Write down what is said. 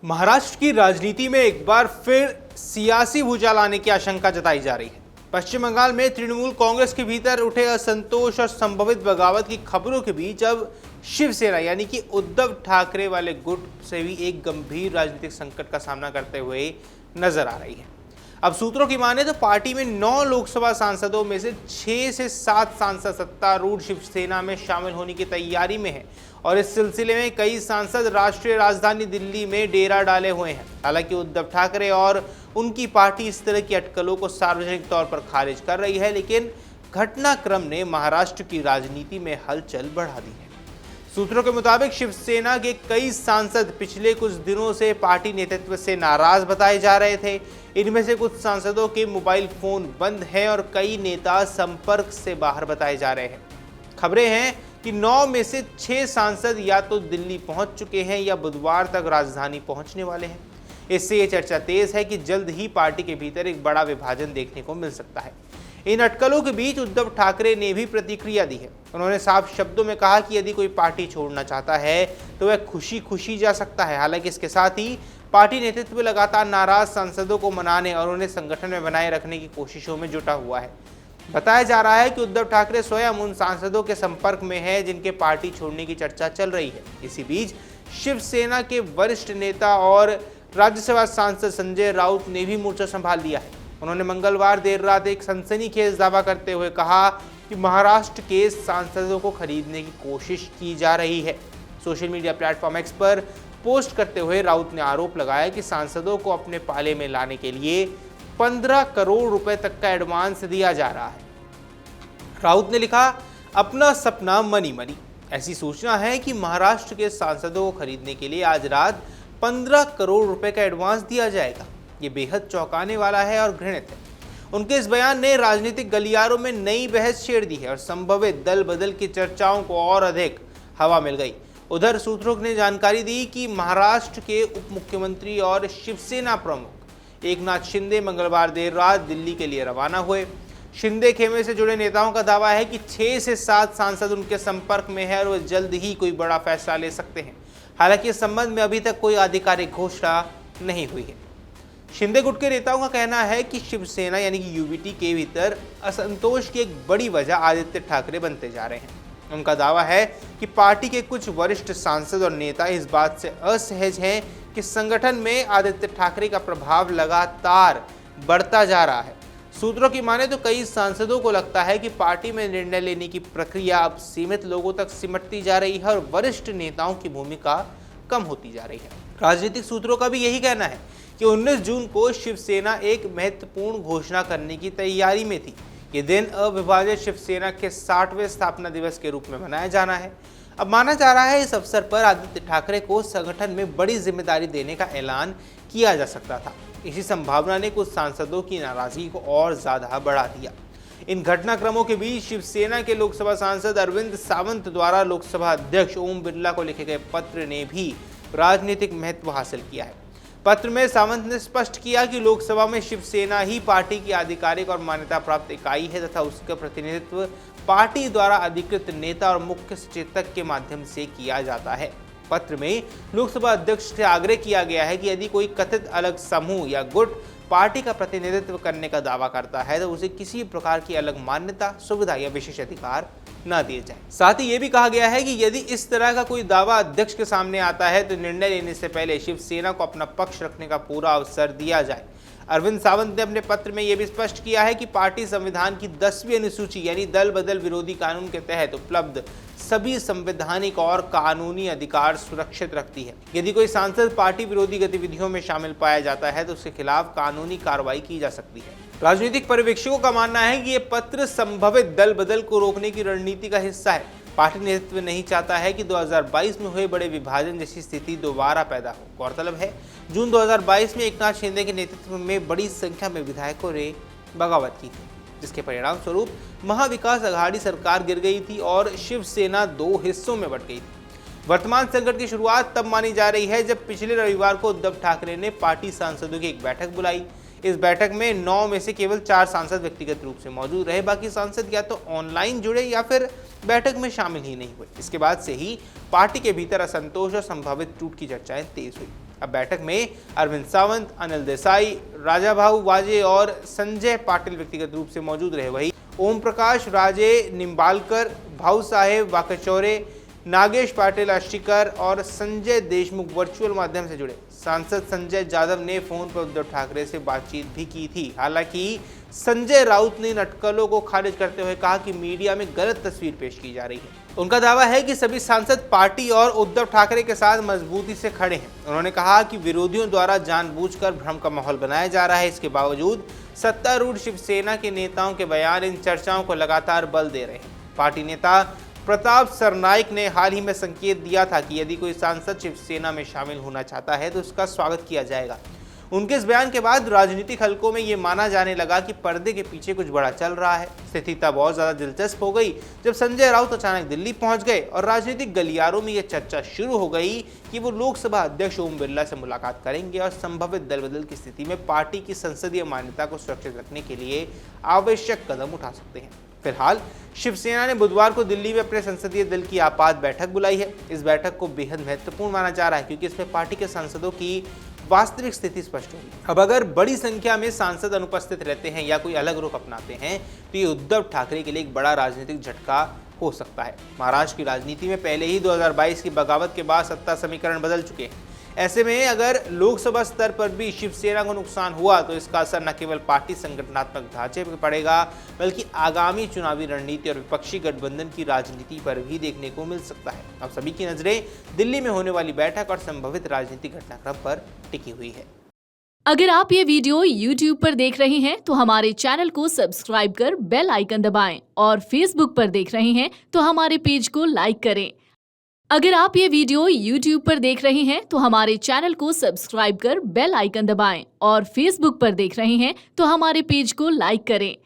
महाराष्ट्र की राजनीति में एक बार फिर सियासी भूचाल आने की आशंका जताई जा रही है। पश्चिम बंगाल में तृणमूल कांग्रेस के भीतर उठे असंतोष और संभवित बगावत की खबरों के बीच अब शिवसेना यानी कि उद्धव ठाकरे वाले गुट से भी एक गंभीर राजनीतिक संकट का सामना करते हुए नजर आ रही है। अब सूत्रों की माने तो पार्टी में 9 लोकसभा सांसदों में से 6 से 7 सांसद सत्तारूढ़ शिवसेना में शामिल होने की तैयारी में है और इस सिलसिले में कई सांसद राष्ट्रीय राजधानी दिल्ली में डेरा डाले हुए हैं। हालांकि उद्धव ठाकरे और उनकी पार्टी इस तरह की अटकलों को सार्वजनिक तौर पर खारिज कर रही है, लेकिन घटनाक्रम ने महाराष्ट्र की राजनीति में हलचल बढ़ा दी है। सूत्रों के मुताबिक शिवसेना के कई सांसद पिछले कुछ दिनों से पार्टी नेतृत्व से नाराज बताए जा रहे थे। इनमें से कुछ सांसदों के मोबाइल फोन बंद हैं और कई नेता संपर्क से बाहर बताए जा रहे हैं। खबरें हैं कि 9 में से 6 सांसद या तो दिल्ली पहुंच चुके हैं या बुधवार तक राजधानी पहुंचने वाले हैं। इससे ये चर्चा तेज है कि जल्द ही पार्टी के भीतर एक बड़ा विभाजन देखने को मिल सकता है। इन अटकलों के बीच उद्धव ठाकरे ने भी प्रतिक्रिया दी है। उन्होंने साफ शब्दों में कहा कि यदि कोई पार्टी छोड़ना चाहता है तो वह खुशी खुशी जा सकता है। हालांकि इसके साथ ही पार्टी नेतृत्व लगातार नाराज सांसदों को मनाने और उन्हें संगठन में बनाए रखने की कोशिशों में जुटा हुआ है। बताया जा रहा है कि उद्धव ठाकरे स्वयं उन सांसदों के संपर्क में है जिनके पार्टी छोड़ने की चर्चा चल रही है। इसी बीच शिवसेना के वरिष्ठ नेता और राज्यसभा सांसद संजय राउत ने भी मोर्चा संभाल लिया है। उन्होंने मंगलवार देर रात एक सनसनीखेज दावा करते हुए कहा कि महाराष्ट्र के सांसदों को खरीदने की कोशिश की जा रही है। सोशल मीडिया प्लेटफॉर्म एक्स पर पोस्ट करते हुए राउत ने आरोप लगाया कि सांसदों को अपने पाले में लाने के लिए 15 करोड़ रुपए तक का एडवांस दिया जा रहा है। राउत ने लिखा, अपना सपना मनी मनी। ऐसी सूचना है कि महाराष्ट्र के सांसदों को खरीदने के लिए आज रात 15 करोड़ रुपए का एडवांस दिया जाएगा। ये बेहद चौंकाने वाला है और घृणित है। उनके इस बयान ने राजनीतिक गलियारों में नई बहस छेड़ दी है और संभवित दल बदल की चर्चाओं को और अधिक हवा मिल गई। उधर सूत्रों ने जानकारी दी कि महाराष्ट्र के उप मुख्यमंत्री और शिवसेना प्रमुख एकनाथ शिंदे मंगलवार देर रात दिल्ली के लिए रवाना हुए। शिंदे खेमे से जुड़े नेताओं का दावा है कि 6 से 7 सांसद उनके संपर्क में है और वे जल्द ही कोई बड़ा फैसला ले सकते हैं। हालांकि इस संबंध में अभी तक कोई आधिकारिक घोषणा नहीं हुई है। शिंदे गुट के नेताओं का कहना है कि शिवसेना यानी कि यूबीटी के भीतर असंतोष की एक बड़ी वजह आदित्य ठाकरे बनते जा रहे हैं। उनका दावा है कि पार्टी के कुछ वरिष्ठ सांसद और नेता इस बात से असहज हैं कि संगठन में आदित्य ठाकरे का प्रभाव लगातार बढ़ता जा रहा है। सूत्रों की माने तो कई सांसदों को लगता है कि पार्टी में निर्णय लेने की प्रक्रिया अब सीमित लोगों तक सिमटती जा रही है और वरिष्ठ नेताओं की भूमिका कम होती जा रही है। राजनीतिक सूत्रों का भी यही कहना है कि 19 जून को शिवसेना एक महत्वपूर्ण घोषणा करने की तैयारी में थी। ये दिन अविभाजित शिवसेना के 60वें स्थापना दिवस के रूप में मनाया जाना है। अब माना जा रहा है इस अवसर पर आदित्य ठाकरे को संगठन में बड़ी जिम्मेदारी देने का ऐलान किया जा सकता था। इसी संभावना ने कुछ सांसदों की नाराजगी को और ज्यादा बढ़ा दिया। इन घटनाक्रमों के बीच शिवसेना के लोकसभा सांसद अरविंद सावंत द्वारा लोकसभा अध्यक्ष ओम बिरला को लिखे गए पत्र ने भी राजनीतिक महत्व हासिल किया है। पत्र में सावंत ने स्पष्ट किया कि लोकसभा में शिवसेना ही पार्टी की आधिकारिक और मान्यता प्राप्त इकाई है तथा उसका प्रतिनिधित्व पार्टी द्वारा अधिकृत नेता और मुख्य सचेतक के माध्यम से किया जाता है। पत्र में लोकसभा अध्यक्ष से आग्रह किया गया है कि यदि कोई कथित अलग समूह या गुट पार्टी का प्रतिनिधित्व करने का दावा करता है तो उसे किसी प्रकार की अलग मान्यता, सुविधा या विशेष अधिकार न दिए जाए। साथ ही ये भी कहा गया है कि यदि इस तरह का कोई दावा अध्यक्ष के सामने आता है तो निर्णय लेने से पहले शिवसेना को अपना पक्ष रखने का पूरा अवसर दिया जाए। अरविंद सावंत ने अपने पत्र में यह भी स्पष्ट किया है कि पार्टी संविधान की 10वीं अनुसूची यानी दल बदल विरोधी कानून के तहत उपलब्ध सभी संवैधानिक और कानूनी अधिकार सुरक्षित रखती है। यदि कोई सांसद पार्टी विरोधी गतिविधियों में शामिल पाया जाता है तो उसके खिलाफ कानूनी कार्रवाई की जा सकती है। राजनीतिक पर्यवेक्षकों का मानना है कि ये पत्र संभवित दल बदल को रोकने की रणनीति का हिस्सा है। पार्टी नेतृत्व नहीं चाहता है कि 2022 में हुए बड़े विभाजन जैसी स्थिति दोबारा पैदा हो। गौरतलब है जून 2022 में एकनाथ शिंदे के नेतृत्व में बड़ी संख्या में विधायकों ने बगावत की थी, जिसके परिणाम स्वरूप महाविकास अघाड़ी सरकार गिर गई थी और शिवसेना 2 हिस्सों में बंट गई थी। वर्तमान संकट की शुरुआत तब मानी जा रही है जब पिछले रविवार को उद्धव ठाकरे ने पार्टी सांसदों की एक बैठक बुलाई। इस बैठक में 9 में से केवल 4 सांसद व्यक्तिगत रूप से मौजूद रहे। बाकी सांसद या तो ऑनलाइन जुड़े या फिर बैठक में शामिल ही नहीं हुए। इसके बाद से ही पार्टी के भीतर असंतोष और संभावित टूट की चर्चाएं तेज हुई। अब बैठक में अरविंद सावंत, अनिल देसाई, राजाभाऊ वाजे और संजय पाटिल व्यक्तिगत रूप से मौजूद रहे। वहीं ओम प्रकाश राजे, निम्बालकर, भाऊ साहेब वाकचौरे, नागेश पाटिल आष्टीकर और संजय देशमुख वर्चुअल माध्यम से जुड़े। सांसद संजय जादव ने फोन पर उद्धव ठाकरे से बातचीत भी की थी। हालांकि संजय राउत ने इन अटकलों को खारिज करते हुए कहा कि मीडिया में गलत तस्वीर पेश की जा रही है। उनका दावा है कि सभी सांसद पार्टी और उद्धव ठाकरे के साथ मजबूती से खड़े हैं। उन्होंने कहा कि विरोधियों द्वारा जानबूझकर भ्रम का माहौल बनाया जा रहा है। इसके बावजूद सत्तारूढ़ शिवसेना के नेताओं के बयान इन चर्चाओं को लगातार बल दे रहे हैं। पार्टी नेता प्रताप सरनाइक ने हाल ही में संकेत दिया था कि यदि कोई सांसद शिवसेना में शामिल होना चाहता है तो उसका स्वागत किया जाएगा। उनके इस बयान के बाद राजनीतिक हलकों में ये माना जाने लगा कि पर्दे के पीछे कुछ बड़ा चल रहा है। स्थिति तब बहुत ज्यादा दिलचस्प हो गई जब संजय राउत अचानक दिल्ली पहुंच गए और राजनीतिक गलियारों में यह चर्चा शुरू हो गई कि वो लोकसभा अध्यक्ष ओम बिरला से मुलाकात करेंगे और संभावित दल बदल की स्थिति में पार्टी की संसदीय मान्यता को सुरक्षित रखने के लिए आवश्यक कदम उठा सकते हैं। फिलहाल शिवसेना ने बुधवार को दिल्ली में अपने संसदीय दल की आपात बैठक बुलाई है। इस बैठक को बेहद महत्वपूर्ण माना जा रहा है क्योंकि इसमें पार्टी के सांसदों की वास्तविक स्थिति स्पष्ट होगी। अब अगर बड़ी संख्या में सांसद अनुपस्थित रहते हैं या कोई अलग रुख अपनाते हैं तो ये उद्धव ठाकरे के लिए एक बड़ा राजनीतिक झटका हो सकता है। महाराष्ट्र की राजनीति में पहले ही 2022 की बगावत के बाद सत्ता समीकरण बदल चुके हैं। ऐसे में अगर लोकसभा स्तर पर भी शिवसेना को नुकसान हुआ तो इसका असर न केवल पार्टी संगठनात्मक ढांचे पर पड़ेगा बल्कि आगामी चुनावी रणनीति और विपक्षी गठबंधन की राजनीति पर भी देखने को मिल सकता है। अब सभी की नजरें दिल्ली में होने वाली बैठक और संभावित राजनीतिक घटनाक्रम पर टिकी हुई है। अगर आप ये वीडियो YouTube पर देख रहे हैं तो हमारे चैनल को सब्सक्राइब कर बेल आइकन दबाएं और Facebook पर देख रहे हैं तो हमारे पेज को लाइक करें। अगर आप ये वीडियो YouTube पर देख रहे हैं तो हमारे चैनल को सब्सक्राइब कर बेल आइकन दबाएं और Facebook पर देख रहे हैं तो हमारे पेज को लाइक करें।